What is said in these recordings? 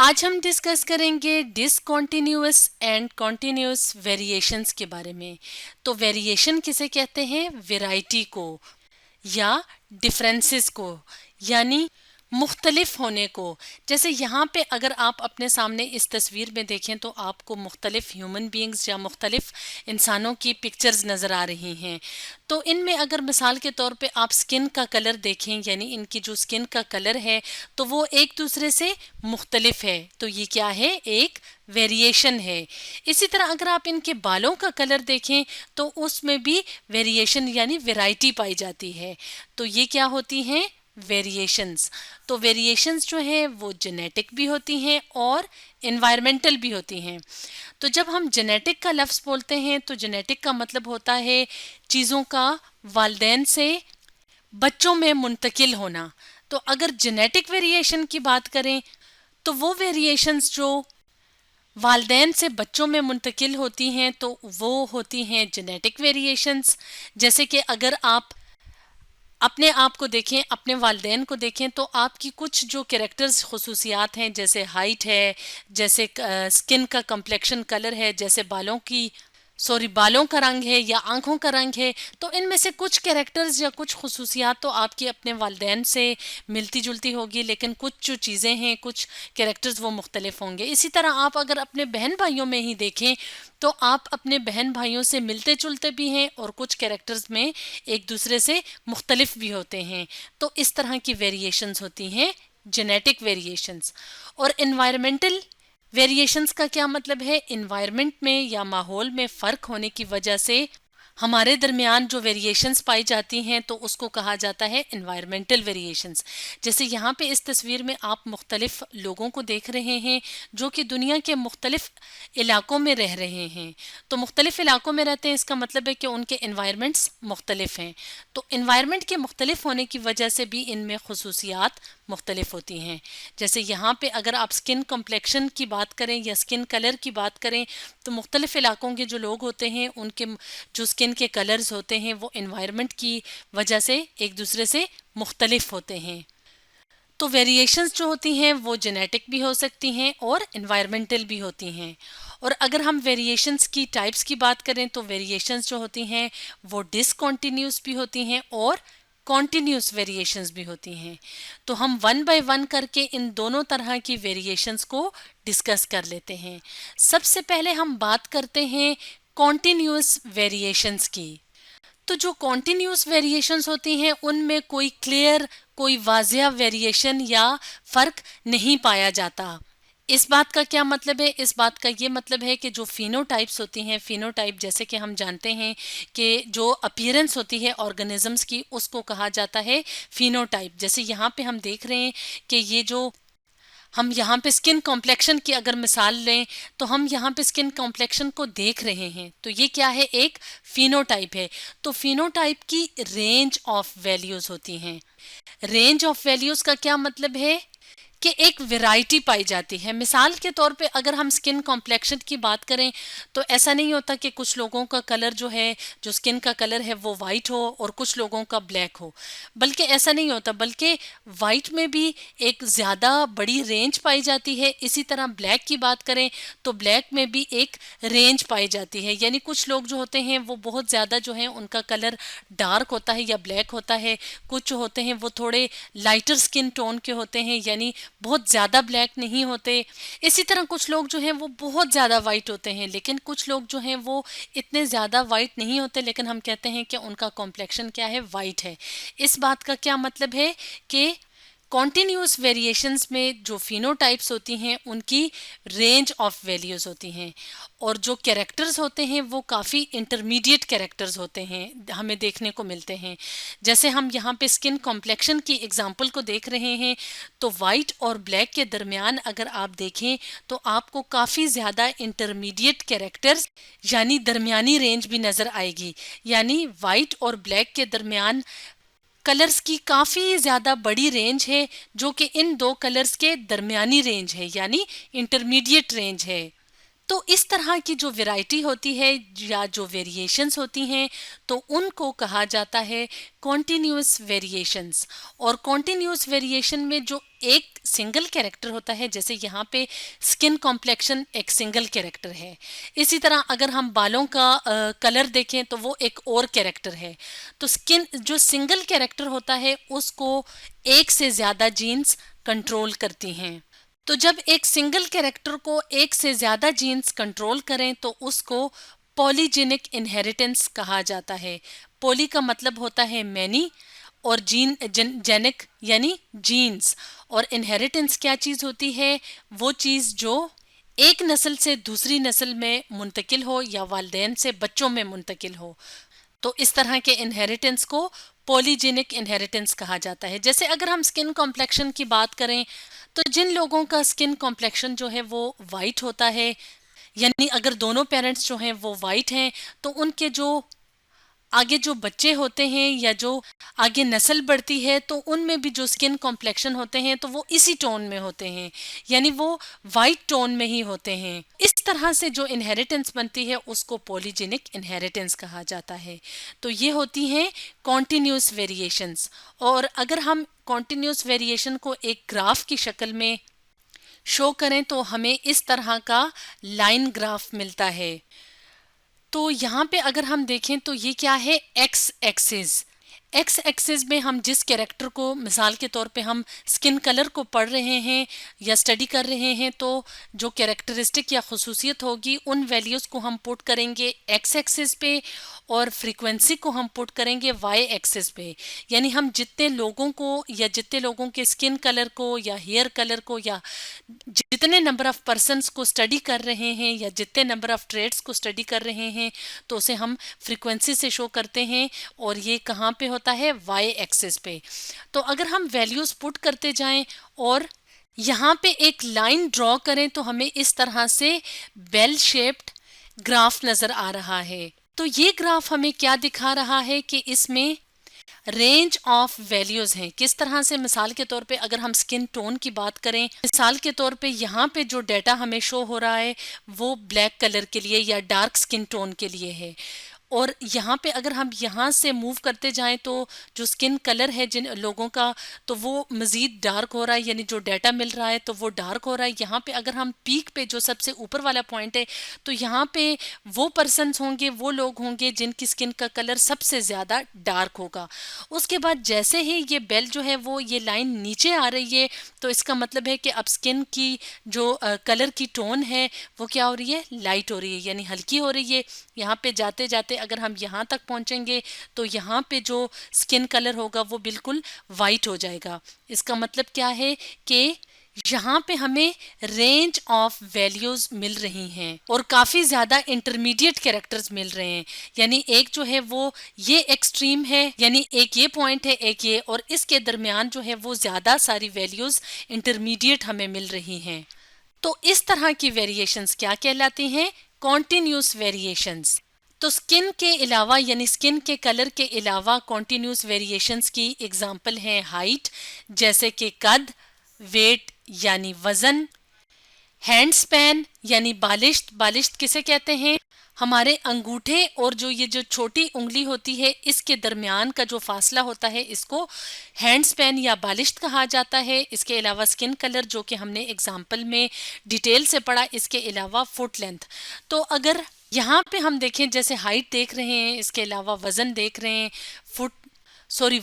आज हम डिस्कस करेंगे डिसकॉन्टिन्यूअस एंड कॉन्टिन्यूअस वेरिएशंस के बारे में। तो वेरिएशन किसे कहते हैं? वैरायटी को या डिफरेंसेस को, यानी मुख्तलिफ होने को। जैसे यहाँ पे अगर आप अपने सामने इस तस्वीर में देखें तो आपको मुख्तलिफ ह्यूमन बीइंग्स या मुख्तलिफ इंसानों की पिक्चर्स नज़र आ रही हैं। तो इनमें अगर मिसाल के तौर पे आप स्किन का कलर देखें, यानी इनकी जो स्किन का कलर है तो वो एक दूसरे से मुख्तलिफ है, तो ये क्या है? एक वेरिएशन है। इसी तरह अगर आप इनके बालों का कलर देखें तो उसमें भी वेरिएशन यानी वैरायटी पाई जाती है। तो ये क्या होती हैं? वेरिएशंस। तो वेरिएशंस जो हैं वो जेनेटिक भी होती हैं और इन्वायरमेंटल भी होती हैं। तो जब हम जेनेटिक का लफ्ज़ बोलते हैं तो जेनेटिक का मतलब होता है चीज़ों का वालिदैन से बच्चों में मुंतकिल होना। तो अगर जेनेटिक वेरिएशन की बात करें तो वो वेरिएशंस जो वालिदैन से बच्चों में मुंतकिल होती हैं तो वो होती हैं जेनेटिक वेरिएशंस। जैसे कि अगर आप अपने आप को देखें, अपने वालिदैन को देखें, तो आपकी कुछ जो कैरेक्टर्स खुसूसियात हैं, जैसे हाइट है, जैसे स्किन का कम्प्लेक्शन कलर है, जैसे बालों का रंग है या आंखों का रंग है, तो इनमें से कुछ कैरेक्टर्स या कुछ खुसूसियात तो आपकी अपने वालिदैन से मिलती जुलती होगी, लेकिन कुछ जो चीज़ें हैं, कुछ कैरेक्टर्स वो मुख्तलिफ होंगे। इसी तरह आप अगर अपने बहन भाइयों में ही देखें तो आप अपने बहन भाइयों से मिलते जुलते भी हैं और कुछ कैरेक्टर्स में एक दूसरे से मुख्तलिफ भी होते हैं। तो इस तरह की वेरिएशंस होती हैं जेनेटिक वेरिएशंस। और इन्वायरमेंटल वेरिएशंस का क्या मतलब है? इन्वायरमेंट में या माहौल में फ़र्क होने की वजह से हमारे दरमियान जो वेरिएशंस पाई जाती हैं तो उसको कहा जाता है इन्वायरमेंटल वेरिएशंस। जैसे यहाँ पे इस तस्वीर में आप मुख्तलिफ लोगों को देख रहे हैं जो कि दुनिया के मुख्तलिफ इलाकों में रह रहे हैं। तो मुख्तलिफ इलाकों में रहते हैं, इसका मतलब है कि उनके इन्वायरमेंट्स मुख्तलिफ हैं। तो इन्वायरमेंट के मुख्तलिफ होने की वजह से भी इनमें खुसूसियात मुख्तलिफ होती हैं। जैसे यहाँ पे अगर आप स्किन कम्प्लेक्शन की बात करें या स्किन कलर की बात करें तो मुख्तलिफ इलाकों के जो लोग होते हैं उनके जो स्किन के कलर्स होते हैं वो इन्वायरमेंट की वजह से एक दूसरे से मुख्तलिफ होते हैं। तो वेरिएशंस जो होती हैं वो जेनेटिक भी हो सकती हैं और इन्वायरमेंटल भी होती हैं। और अगर हम वेरिएशंस की टाइप्स की बात करें तो वेरिएशंस जो होती हैं वो डिसकॉन्टिन्यूस भी होती हैं और कॉन्टिन्यूस वेरिएशंस भी होती हैं। तो हम वन बाय वन करके इन दोनों तरह की वेरिएशंस को डिस्कस कर लेते हैं। सबसे पहले हम बात करते हैं कॉन्टिन्यूस वेरिएशंस की। तो जो कॉन्टिन्यूस वेरिएशंस होती हैं उनमें कोई क्लियर, कोई वाजिया वेरिएशन या फ़र्क नहीं पाया जाता। इस बात का क्या मतलब है? इस बात का ये मतलब है कि जो फिनोटाइप्स होती हैं, फिनोटाइप जैसे कि हम जानते हैं कि जो अपीयरेंस होती है ऑर्गेनिजम्स की उसको कहा जाता है फिनोटाइप। जैसे यहाँ पे हम देख रहे हैं कि ये जो हम यहाँ पे स्किन कॉम्प्लेक्शन की अगर मिसाल लें तो हम यहाँ पे स्किन कॉम्प्लेक्शन को देख रहे हैं, तो ये क्या है? एक फिनोटाइप है। तो फिनोटाइप की रेंज ऑफ वैल्यूज होती हैं। रेंज ऑफ वैल्यूज का क्या मतलब है? कि एक वैरायटी पाई जाती है। मिसाल के तौर पे अगर हम स्किन कॉम्प्लेक्शन की बात करें तो ऐसा नहीं होता कि कुछ लोगों का कलर जो है, जो स्किन का कलर है वो वाइट हो और कुछ लोगों का ब्लैक हो, बल्कि ऐसा नहीं होता, बल्कि वाइट में भी एक ज़्यादा बड़ी रेंज पाई जाती है। इसी तरह ब्लैक की बात करें तो ब्लैक में भी एक रेंज पाई जाती है, यानी कुछ लोग जो होते हैं वो बहुत ज़्यादा जो है उनका कलर डार्क होता है या ब्लैक होता है, कुछ होते हैं वो थोड़े लाइटर स्किन टोन के होते हैं, यानी बहुत ज़्यादा ब्लैक नहीं होते। इसी तरह कुछ लोग जो हैं वो बहुत ज़्यादा वाइट होते हैं, लेकिन कुछ लोग जो हैं वो इतने ज़्यादा वाइट नहीं होते, लेकिन हम कहते हैं कि उनका कॉम्प्लेक्शन क्या है? वाइट है। इस बात का क्या मतलब है कि कॉन्टिन्यूस वेरिएशंस में जो फिनोटाइप्स होती हैं उनकी रेंज ऑफ वैल्यूज़ होती हैं और जो कैरेक्टर्स होते हैं वो काफ़ी इंटरमीडिएट कैरेक्टर्स होते हैं, हमें देखने को मिलते हैं। जैसे हम यहाँ पे स्किन कॉम्प्लेक्शन की एग्जांपल को देख रहे हैं तो वाइट और ब्लैक के दरमियान अगर आप देखें तो आपको काफ़ी ज़्यादा इंटरमीडिएट कैरेक्टर्स यानी दरमियानी रेंज भी नज़र आएगी, यानी वाइट और ब्लैक के दरमियान कलर्स की काफ़ी ज़्यादा बड़ी रेंज है जो कि इन दो कलर्स के दरमियानी रेंज है, यानी इंटरमीडिएट रेंज है। तो इस तरह की जो वैरायटी होती है या जो वेरिएशंस होती हैं तो उनको कहा जाता है कॉन्टिन्यूअस वेरिएशंस। और कॉन्टिन्यूअस वेरिएशन में जो एक सिंगल कैरेक्टर होता है, जैसे यहाँ पे स्किन कॉम्प्लेक्शन एक सिंगल कैरेक्टर है, इसी तरह अगर हम बालों का कलर देखें तो वो एक और कैरेक्टर है। तो स्किन जो सिंगल कैरेक्टर होता है उसको एक से ज़्यादा जीन्स कंट्रोल करती हैं। तो जब एक सिंगल कैरेक्टर को एक से ज्यादा जीन्स कंट्रोल करें तो उसको पॉलीजेनिक इनहेरिटेंस कहा जाता है। पॉली का मतलब होता है मैनी और जेनिक यानी जीन्स। और इनहेरिटेंस क्या चीज होती है? वो चीज जो एक नस्ल से दूसरी नस्ल में मुंतकिल हो या वालिदैन से बच्चों में मुंतकिल हो। तो इस तरह के इनहेरिटेंस को पॉलीजेनिक इनहेरिटेंस कहा जाता है। जैसे अगर हम स्किन कॉम्प्लेक्शन की बात करें तो जिन लोगों का स्किन कॉम्प्लेक्शन जो है वो वाइट होता है, यानी अगर दोनों पेरेंट्स जो हैं वो वाइट हैं, तो उनके जो आगे जो बच्चे होते हैं या जो आगे नस्ल बढ़ती है तो उनमें भी जो स्किन कॉम्प्लेक्शन होते हैं तो वो इसी टोन में होते हैं, यानी वो वाइट टोन में ही होते हैं। इस तरह से जो इनहेरिटेंस बनती है उसको पॉलीजेनिक इनहेरिटेंस कहा जाता है। तो ये होती हैं कॉन्टिन्यूस वेरिएशंस। और अगर हम कॉन्टिन्यूस वेरिएशन को एक ग्राफ की शक्ल में शो करें तो हमें इस तरह का लाइन ग्राफ मिलता है। तो यहाँ पे अगर हम देखें तो ये क्या है? X axis. एक्स एक्सिस में हम जिस कैरेक्टर को, मिसाल के तौर पे हम स्किन कलर को पढ़ रहे हैं या स्टडी कर रहे हैं, तो जो कैरेक्टरिस्टिक या खसूसियत होगी उन वैल्यूज़ को हम पुट करेंगे एक्स एक्सिस पे और फ्रीक्वेंसी को हम पुट करेंगे वाई एक्सिस पे। यानी हम जितने लोगों को या जितने लोगों के स्किन कलर को या हेयर कलर को या जितने नंबर ऑफ पर्सन्स को स्टडी कर रहे हैं या जितने नंबर ऑफ ट्रेड्स को स्टडी कर रहे हैं तो उसे हम फ्रीक्वेंसी से शो करते हैं। और ये कहाँ पे होता है? वाई एक्सिस पे। तो अगर हम वैल्यूज़ पुट करते जाएं और यहाँ पे एक लाइन ड्रॉ करें तो हमें इस तरह से बेल शेप्ड ग्राफ नज़र आ रहा है। तो ये ग्राफ हमें क्या दिखा रहा है कि इसमें रेंज ऑफ वैल्यूज हैं। किस तरह से? मिसाल के तौर पे अगर हम स्किन टोन की बात करें, मिसाल के तौर पे यहाँ पे जो डेटा हमें शो हो रहा है वो ब्लैक कलर के लिए या डार्क स्किन टोन के लिए है। और यहाँ पे अगर हम यहाँ से मूव करते जाएं तो जो स्किन कलर है जिन लोगों का तो वो मज़ीद डार्क हो रहा है, यानी जो डाटा मिल रहा है तो वो डार्क हो रहा है। यहाँ पे अगर हम पीक पे जो सबसे ऊपर वाला पॉइंट है तो यहाँ पे वो पर्सन्स होंगे, वो लोग होंगे जिनकी स्किन का कलर सबसे ज़्यादा डार्क होगा। उसके बाद जैसे ही ये बेल जो है वो ये लाइन नीचे आ रही है तो इसका मतलब है कि अब स्किन की जो कलर की टोन है वो क्या हो रही है? लाइट हो रही है, यानी हल्की हो रही है। यहाँ पे जाते जाते अगर हम यहाँ तक पहुँचेंगे तो यहाँ पे जो स्किन कलर होगा वो बिल्कुल वाइट हो जाएगा। इसका मतलब क्या है कि यहाँ पे हमें रेंज ऑफ वैल्यूज मिल रही हैं और काफ़ी ज़्यादा इंटरमीडिएट कैरेक्टर्स मिल रहे हैं। यानी एक जो है वो ये एक्सट्रीम है, यानी एक ये पॉइंट है, एक ये, और इसके दरमियान जो है वो ज़्यादा सारी वैल्यूज इंटरमीडिएट हमें मिल रही हैं। तो इस तरह की वेरिएशंस क्या कहलाती हैं? Continuous variations. तो स्किन के अलावा यानी स्किन के कलर के अलावा कॉन्टिन्यूस वेरिएशंस की एग्जांपल हैं हाइट, जैसे कि कद, वेट यानी वजन, हैंड स्पैन यानी बालिश्त। बालिश्त किसे कहते हैं? हमारे अंगूठे और जो ये जो छोटी उंगली होती है इसके दरमियान का जो फासला होता है इसको हैंड स्पैन या बालिश्त कहा जाता है। इसके अलावा स्किन कलर जो कि हमने एग्जाम्पल में डिटेल से पढ़ा, इसके अलावा फुट लेंथ। तो अगर यहाँ पे हम देखें, जैसे हाइट देख रहे हैं, इसके अलावा वज़न देख रहे हैं,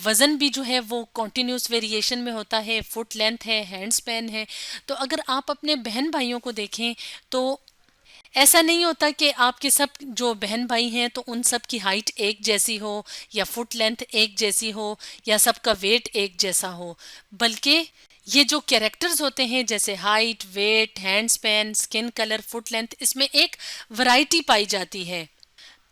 वज़न भी जो है वो कॉन्टिन्यूस वेरिएशन में होता है, फुट लेंथ है, हैंड स्पैन है। तो अगर आप अपने बहन भाइयों को देखें तो ऐसा नहीं होता कि आपके सब जो बहन भाई हैं तो उन सब की हाइट एक जैसी हो या फुट लेंथ एक जैसी हो या सबका वेट एक जैसा हो, बल्कि ये जो कैरेक्टर्स होते हैं जैसे height, weight, hand span, skin colour, foot length, इसमें एक वैरायटी पाई जाती है।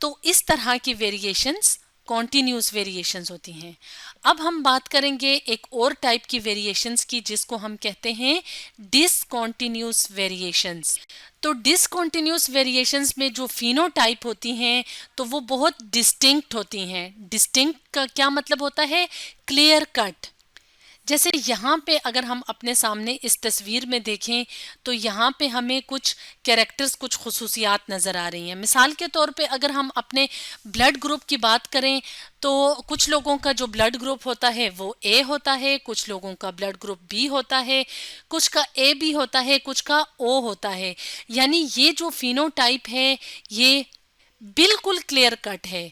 तो इस तरह की वेरिएशंस कॉन्टिन्यूस वेरिएशंस होती हैं। अब हम बात करेंगे एक और टाइप की वेरिएशंस की जिसको हम कहते हैं डिसकॉन्टिन्यूस वेरिएशंस। तो डिसकॉन्टिन्यूस वेरिएशंस में जो फिनोटाइप होती हैं तो वो बहुत डिस्टिंक्ट होती हैं। डिस्टिंक्ट का क्या मतलब होता है? Clear cut. जैसे यहाँ पे अगर हम अपने सामने इस तस्वीर में देखें तो यहाँ पे हमें कुछ कैरेक्टर्स, कुछ खुसूसियात नज़र आ रही हैं। मिसाल के तौर पे अगर हम अपने ब्लड ग्रुप की बात करें तो कुछ लोगों का जो ब्लड ग्रुप होता है वो ए होता है, कुछ लोगों का ब्लड ग्रुप बी होता है, कुछ का ए बी होता है, कुछ का ओ होता है। यानी ये जो फिनोटाइप है ये बिल्कुल क्लियर कट है।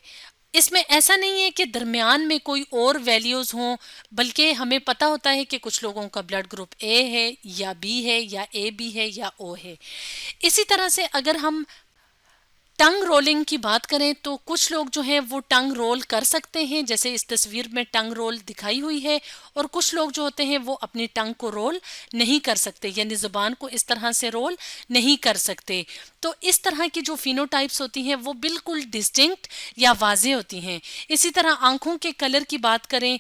इसमें ऐसा नहीं है कि दरमियान में कोई और वैल्यूज हों, बल्कि हमें पता होता है कि कुछ लोगों का ब्लड ग्रुप ए है या बी है या ए बी है या ओ है। इसी तरह से अगर हम टंग रोलिंग की बात करें तो कुछ लोग जो हैं वो टंग रोल कर सकते हैं, जैसे इस तस्वीर में टंग रोल दिखाई हुई है, और कुछ लोग जो होते हैं वो अपनी टंग को रोल नहीं कर सकते, यानी ज़ुबान को इस तरह से रोल नहीं कर सकते। तो इस तरह की जो फिनोटाइप्स होती हैं वो बिल्कुल डिस्टिंक्ट या वाज़े होती हैं। इसी तरह आंखों के कलर की बात करें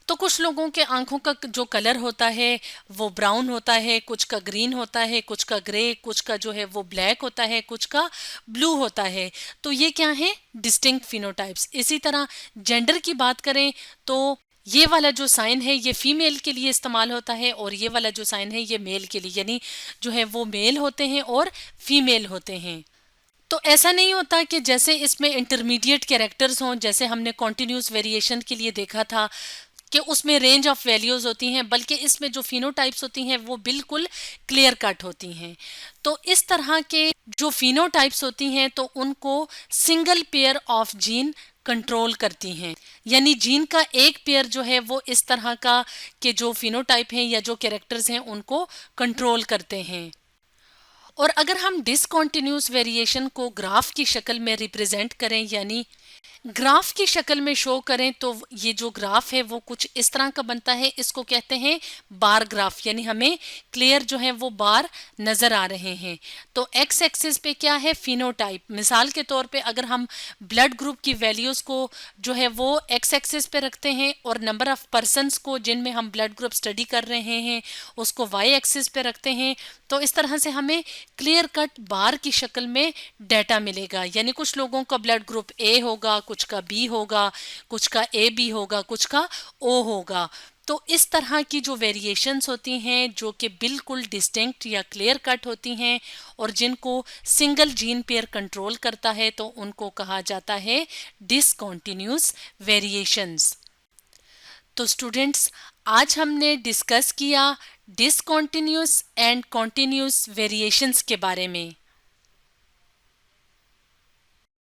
तो कुछ लोगों के आंखों का जो कलर होता है वो ब्राउन होता है, कुछ का ग्रीन होता है, कुछ का ग्रे, कुछ का जो है वो ब्लैक होता है, कुछ का ब्लू होता है। तो ये क्या है? Distinct phenotypes. इसी तरह जेंडर की बात करें तो ये वाला जो साइन है ये फीमेल के लिए इस्तेमाल होता है और ये वाला जो साइन है ये मेल के लिए, यानी जो है वो मेल होते हैं और फीमेल होते हैं। तो ऐसा नहीं होता कि जैसे इसमें इंटरमीडिएट कैरेक्टर्स हों, जैसे हमने कॉन्टिन्यूस वेरिएशन के लिए देखा था कि उसमें रेंज ऑफ वैल्यूज होती हैं, बल्कि इसमें जो फिनोटाइप्स होती हैं वो बिल्कुल क्लियर कट होती हैं। तो इस तरह के जो फिनोटाइप्स होती हैं तो उनको single pair of gene control करती हैं, यानी जीन का एक पेयर जो है वो इस तरह का के जो फिनोटाइप हैं या जो कैरेक्टर्स हैं उनको कंट्रोल करते हैं। और अगर हम डिसकॉन्टिन्यूस वेरिएशन को ग्राफ की शक्ल में रिप्रेजेंट करें, यानी ग्राफ की शक्ल में शो करें, तो ये जो ग्राफ है वो कुछ इस तरह का बनता है। इसको कहते हैं बार ग्राफ, यानी हमें क्लियर जो है वो बार नजर आ रहे हैं। तो एक्स एक्सिस पे क्या है? फिनोटाइप। मिसाल के तौर पे अगर हम ब्लड ग्रुप की वैल्यूज को जो है वो एक्स एक्सिस पे रखते हैं और नंबर ऑफ पर्सन्स को जिनमें हम ब्लड ग्रुप स्टडी कर रहे हैं उसको वाई एक्सिस पे रखते हैं, तो इस तरह से हमें क्लियर कट बार की शक्ल में डाटा मिलेगा। यानी कुछ लोगों का ब्लड ग्रुप ए होगा, कुछ का बी होगा, कुछ का ए बी होगा, कुछ का ओ होगा। तो इस तरह की जो वेरिएशंस होती हैं जो कि बिल्कुल डिस्टिंक्ट या क्लियर कट होती हैं और जिनको सिंगल जीन पेयर कंट्रोल करता है, तो उनको कहा जाता है डिसकॉन्टिन्यूस वेरिएशंस। तो स्टूडेंट्स, आज हमने डिस्कस किया डिसकॉन्टिन्यूस एंड कॉन्टिन्यूस वेरिएशंस के बारे में।